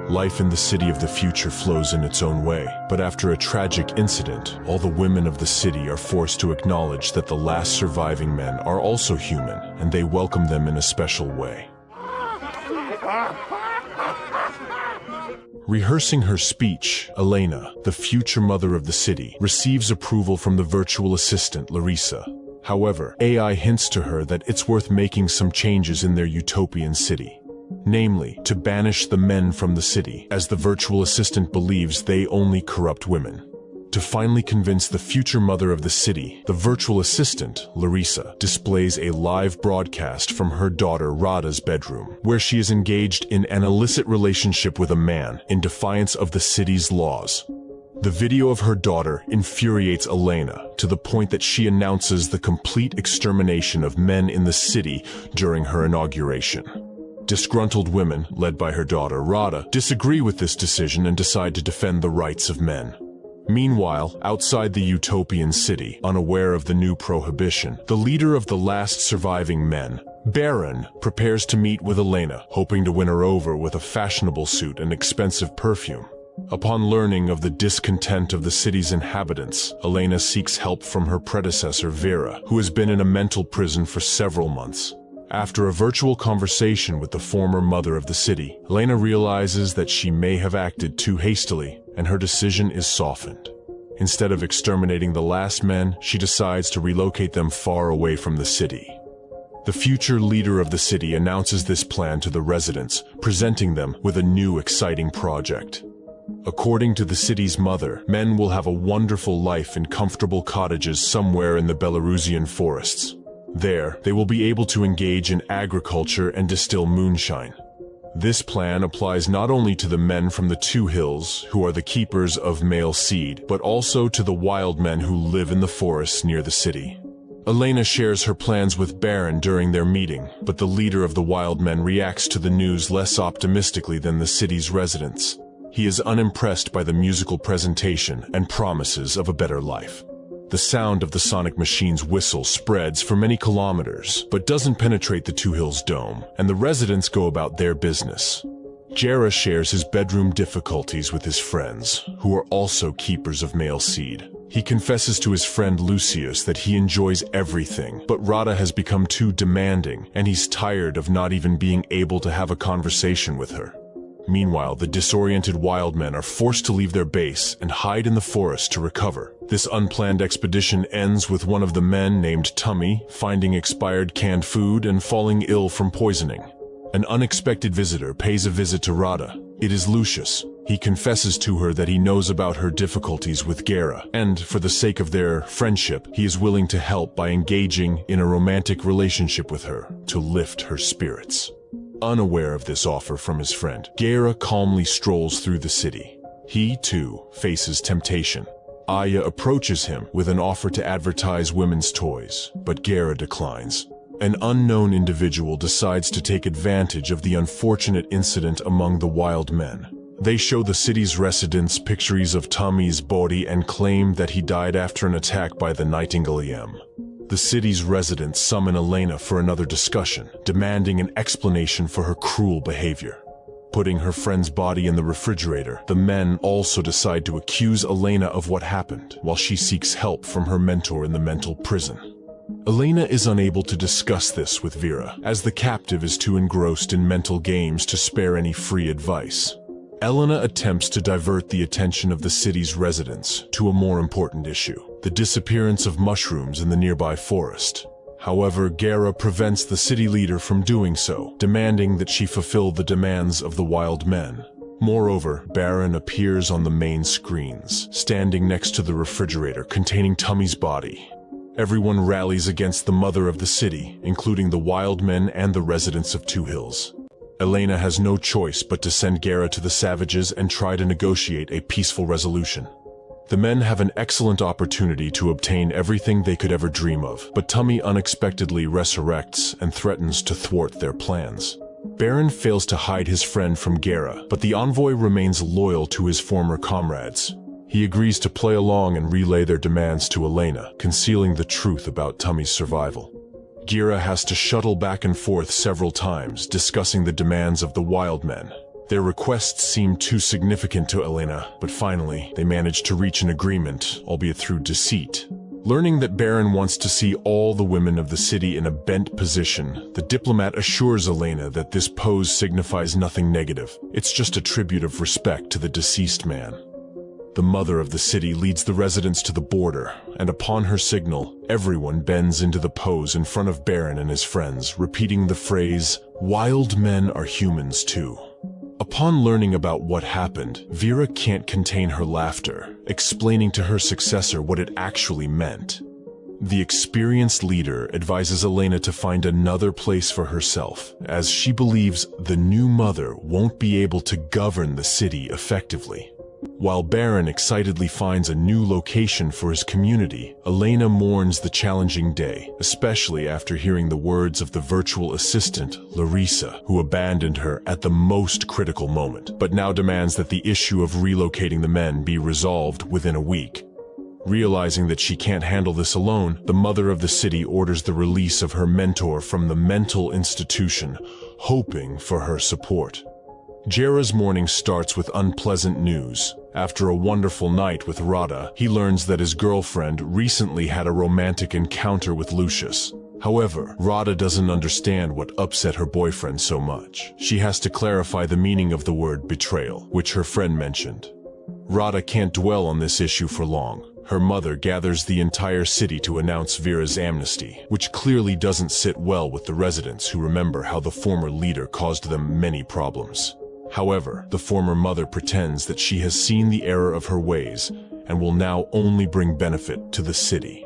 Life in the city of the future flows in its own way, but after a tragic incident, all the women of the city are forced to acknowledge that the last surviving men are also human, and they welcome them in a special way. Rehearsing her speech, Elena, the future mother of the city, receives approval from the virtual assistant, Larissa. However, AI hints to her that it's worth making some changes in their utopian city. Namely, to banish the men from the city, as the virtual assistant believes they only corrupt women. To finally convince the future mother of the city, the virtual assistant, Larissa, displays a live broadcast from her daughter Rada's bedroom, where she is engaged in an illicit relationship with a man in defiance of the city's laws. The video of her daughter infuriates Elena to the point that she announces the complete extermination of men in the city during her inauguration. Disgruntled women, led by her daughter Rada, disagree with this decision and decide to defend the rights of men. Meanwhile, outside the utopian city, unaware of the new prohibition, the leader of the last surviving men, Baron, prepares to meet with Elena, hoping to win her over with a fashionable suit and expensive perfume. Upon learning of the discontent of the city's inhabitants, Elena seeks help from her predecessor Vera, who has been in a mental prison for several months. After a virtual conversation with the former mother of the city, Elena realizes that she may have acted too hastily, and her decision is softened. Instead of exterminating the last men, she decides to relocate them far away from the city. The future leader of the city announces this plan to the residents, presenting them with a new exciting project. According to the city's mother, men will have a wonderful life in comfortable cottages somewhere in the Belarusian forests. There, they will be able to engage in agriculture and distill moonshine. This plan applies not only to the men from the Two Hills, who are the keepers of male seed, but also to the wild men who live in the forests near the city. Elena shares her plans with Baron during their meeting, but the leader of the wild men reacts to the news less optimistically than the city's residents. He is unimpressed by the musical presentation and promises of a better life. The sound of the sonic machine's whistle spreads for many kilometers, but doesn't penetrate the Two Hills dome, and the residents go about their business. Jera shares his bedroom difficulties with his friends, who are also keepers of male seed. He confesses to his friend Lucius that he enjoys everything, but Rada has become too demanding, and he's tired of not even being able to have a conversation with her. Meanwhile, the disoriented wild men are forced to leave their base and hide in the forest to recover. This unplanned expedition ends with one of the men, named Tummy, finding expired canned food and falling ill from poisoning. An unexpected visitor pays a visit to Rada. It is Lucius. He confesses to her that he knows about her difficulties with Gera, and for the sake of their friendship, he is willing to help by engaging in a romantic relationship with her to lift her spirits. Unaware of this offer from his friend, Gera calmly strolls through the city. He, too, faces temptation. Aya approaches him with an offer to advertise women's toys, but Gera declines. An unknown individual decides to take advantage of the unfortunate incident among the wild men. They show the city's residents pictures of Tommy's body and claim that he died after an attack by the Nightingale. The city's residents summon Elena for another discussion, demanding an explanation for her cruel behavior. Putting her friend's body in the refrigerator, the men also decide to accuse Elena of what happened, while she seeks help from her mentor in the mental prison. Elena is unable to discuss this with Vera, as the captive is too engrossed in mental games to spare any free advice. Elena attempts to divert the attention of the city's residents to a more important issue, the disappearance of mushrooms in the nearby forest. However, Gera prevents the city leader from doing so, demanding that she fulfill the demands of the wild men. Moreover, Baron appears on the main screens, standing next to the refrigerator containing Tummy's body. Everyone rallies against the mother of the city, including the wild men and the residents of Two Hills. Elena has no choice but to send Gera to the savages and try to negotiate a peaceful resolution. The men have an excellent opportunity to obtain everything they could ever dream of, but Tummy unexpectedly resurrects and threatens to thwart their plans. Baron fails to hide his friend from Gera, but the envoy remains loyal to his former comrades. He agrees to play along and relay their demands to Elena, concealing the truth about Tummy's survival. Gera has to shuttle back and forth several times, discussing the demands of the wild men. Their requests seem too significant to Elena, but finally, they manage to reach an agreement, albeit through deceit. Learning that Baron wants to see all the women of the city in a bent position, the diplomat assures Elena that this pose signifies nothing negative. It's just a tribute of respect to the deceased man. The mother of the city leads the residents to the border, and upon her signal, everyone bends into the pose in front of Baron and his friends, repeating the phrase, "Wild men are humans too." Upon learning about what happened, Vera can't contain her laughter, explaining to her successor what it actually meant. The experienced leader advises Elena to find another place for herself, as she believes the new mother won't be able to govern the city effectively. While Baron excitedly finds a new location for his community, Elena mourns the challenging day, especially after hearing the words of the virtual assistant, Larissa, who abandoned her at the most critical moment, but now demands that the issue of relocating the men be resolved within a week. Realizing that she can't handle this alone, the mother of the city orders the release of her mentor from the mental institution, hoping for her support. Jera's morning starts with unpleasant news. After a wonderful night with Rada, he learns that his girlfriend recently had a romantic encounter with Lucius. However, Rada doesn't understand what upset her boyfriend so much. She has to clarify the meaning of the word betrayal, which her friend mentioned. Rada can't dwell on this issue for long. Her mother gathers the entire city to announce Vera's amnesty, which clearly doesn't sit well with the residents who remember how the former leader caused them many problems. However, the former mother pretends that she has seen the error of her ways and will now only bring benefit to the city.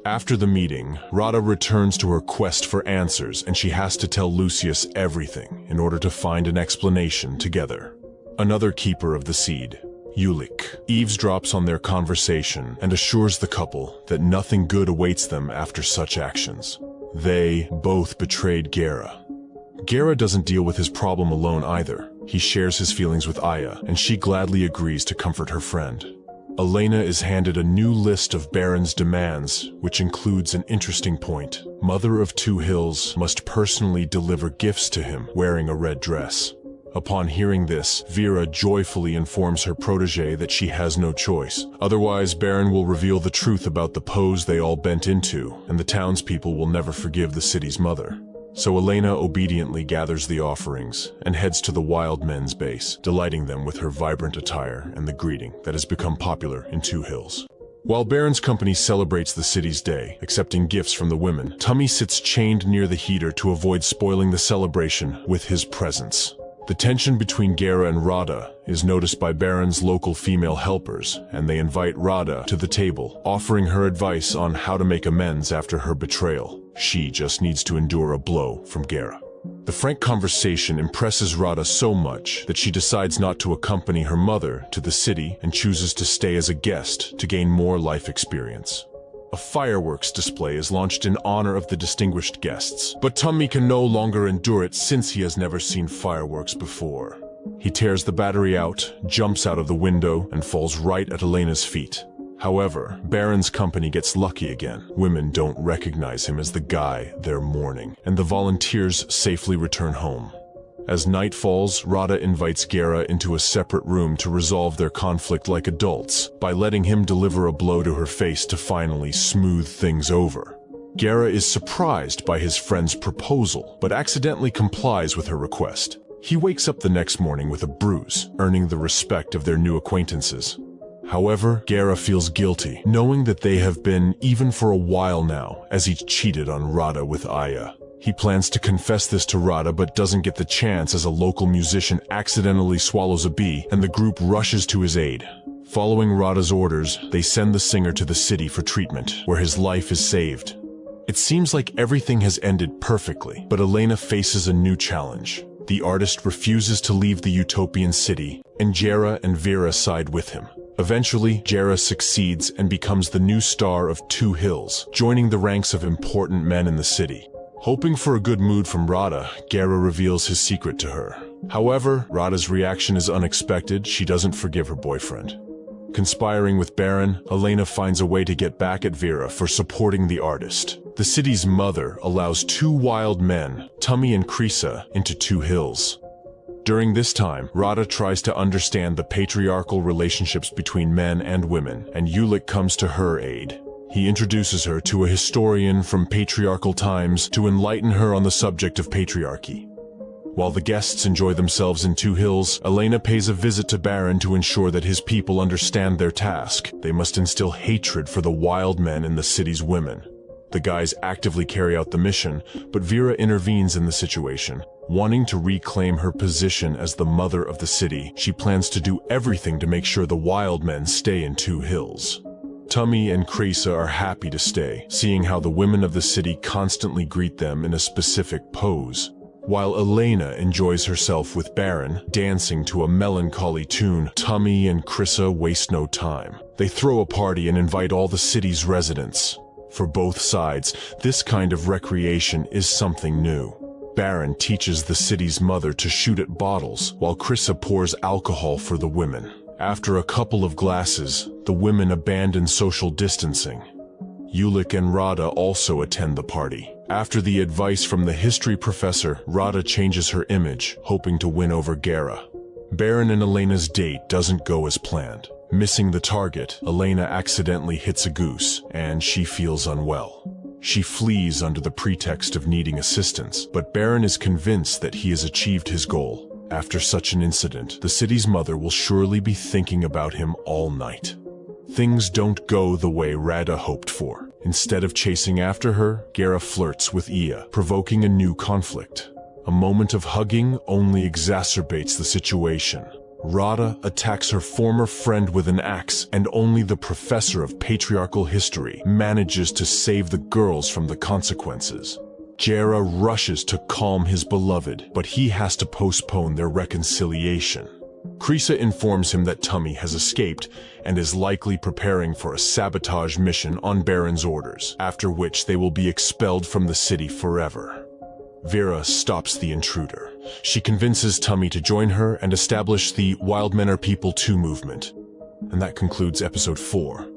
After the meeting, Rada returns to her quest for answers, and she has to tell Lucius everything in order to find an explanation together. Another keeper of the seed, Ulik, eavesdrops on their conversation and assures the couple that nothing good awaits them after such actions. They both betrayed Gera. Gera doesn't deal with his problem alone either. He shares his feelings with Aya, and she gladly agrees to comfort her friend. Elena is handed a new list of Baron's demands, which includes an interesting point. Mother of Two Hills must personally deliver gifts to him, wearing a red dress. Upon hearing this, Vera joyfully informs her protege that she has no choice. Otherwise, Baron will reveal the truth about the pose they all bent into, and the townspeople will never forgive the city's mother. So Elena obediently gathers the offerings and heads to the Wild Men's base, delighting them with her vibrant attire and the greeting that has become popular in Two Hills. While Baron's company celebrates the city's day, accepting gifts from the women, Tummy sits chained near the heater to avoid spoiling the celebration with his presence. The tension between Gera and Rada is noticed by Baron's local female helpers, and they invite Rada to the table, offering her advice on how to make amends after her betrayal. She just needs to endure a blow from Gera. The frank conversation impresses Rada so much that she decides not to accompany her mother to the city and chooses to stay as a guest to gain more life experience. A fireworks display is launched in honor of the distinguished guests, but Tummy can no longer endure it since he has never seen fireworks before. He tears the battery out, jumps out of the window, and falls right at Elena's feet. However, Baron's company gets lucky again. Women don't recognize him as the guy they're mourning, and the volunteers safely return home. As night falls, Rada invites Gera into a separate room to resolve their conflict like adults, by letting him deliver a blow to her face to finally smooth things over. Gera is surprised by his friend's proposal, but accidentally complies with her request. He wakes up the next morning with a bruise, earning the respect of their new acquaintances. However, Gera feels guilty, knowing that they have been, even for a while now, as he cheated on Rada with Aya. He plans to confess this to Rada but doesn't get the chance as a local musician accidentally swallows a bee and the group rushes to his aid. Following Rada's orders, they send the singer to the city for treatment, where his life is saved. It seems like everything has ended perfectly, but Elena faces a new challenge. The artist refuses to leave the utopian city, and Gera and Vera side with him. Eventually, Gera succeeds and becomes the new star of Two Hills, joining the ranks of important men in the city. Hoping for a good mood from Rada, Gera reveals his secret to her. However, Rada's reaction is unexpected. She doesn't forgive her boyfriend. Conspiring with Baron, Elena finds a way to get back at Vera for supporting the artist. The city's mother allows two wild men, Tummy and Krisa, into Two Hills. During this time, Rada tries to understand the patriarchal relationships between men and women, and Ulick comes to her aid. He introduces her to a historian from patriarchal times to enlighten her on the subject of patriarchy. While the guests enjoy themselves in Two Hills, Elena pays a visit to Baron to ensure that his people understand their task. They must instill hatred for the wild men in the city's women. The guys actively carry out the mission, but Vera intervenes in the situation. Wanting to reclaim her position as the mother of the city, she plans to do everything to make sure the wild men stay in Two Hills. Tummy and Krisa are happy to stay, seeing how the women of the city constantly greet them in a specific pose. While Elena enjoys herself with Baron, dancing to a melancholy tune, Tummy and Krisa waste no time. They throw a party and invite all the city's residents. For both sides, this kind of recreation is something new. Baron teaches the city's mother to shoot at bottles, while Krisa pours alcohol for the women. After a couple of glasses, the women abandon social distancing. Ulick and Rada also attend the party. After the advice from the history professor, Rada changes her image, hoping to win over Gera. Baron and Elena's date doesn't go as planned. Missing the target, Elena accidentally hits a goose, and she feels unwell. She flees under the pretext of needing assistance, but Baron is convinced that he has achieved his goal. After such an incident, the city's mother will surely be thinking about him all night. Things don't go the way Rada hoped for. Instead of chasing after her, Gera flirts with Iya, provoking a new conflict. A moment of hugging only exacerbates the situation. Rada attacks her former friend with an axe, and only the professor of patriarchal history manages to save the girls from the consequences. Gera rushes to calm his beloved, but he has to postpone their reconciliation. Krisa informs him that Tummy has escaped and is likely preparing for a sabotage mission on Baron's orders, after which they will be expelled from the city forever. Vera stops the intruder. She convinces Tummy to join her and establish the Wild Men Are People 2 movement. And that concludes episode 4.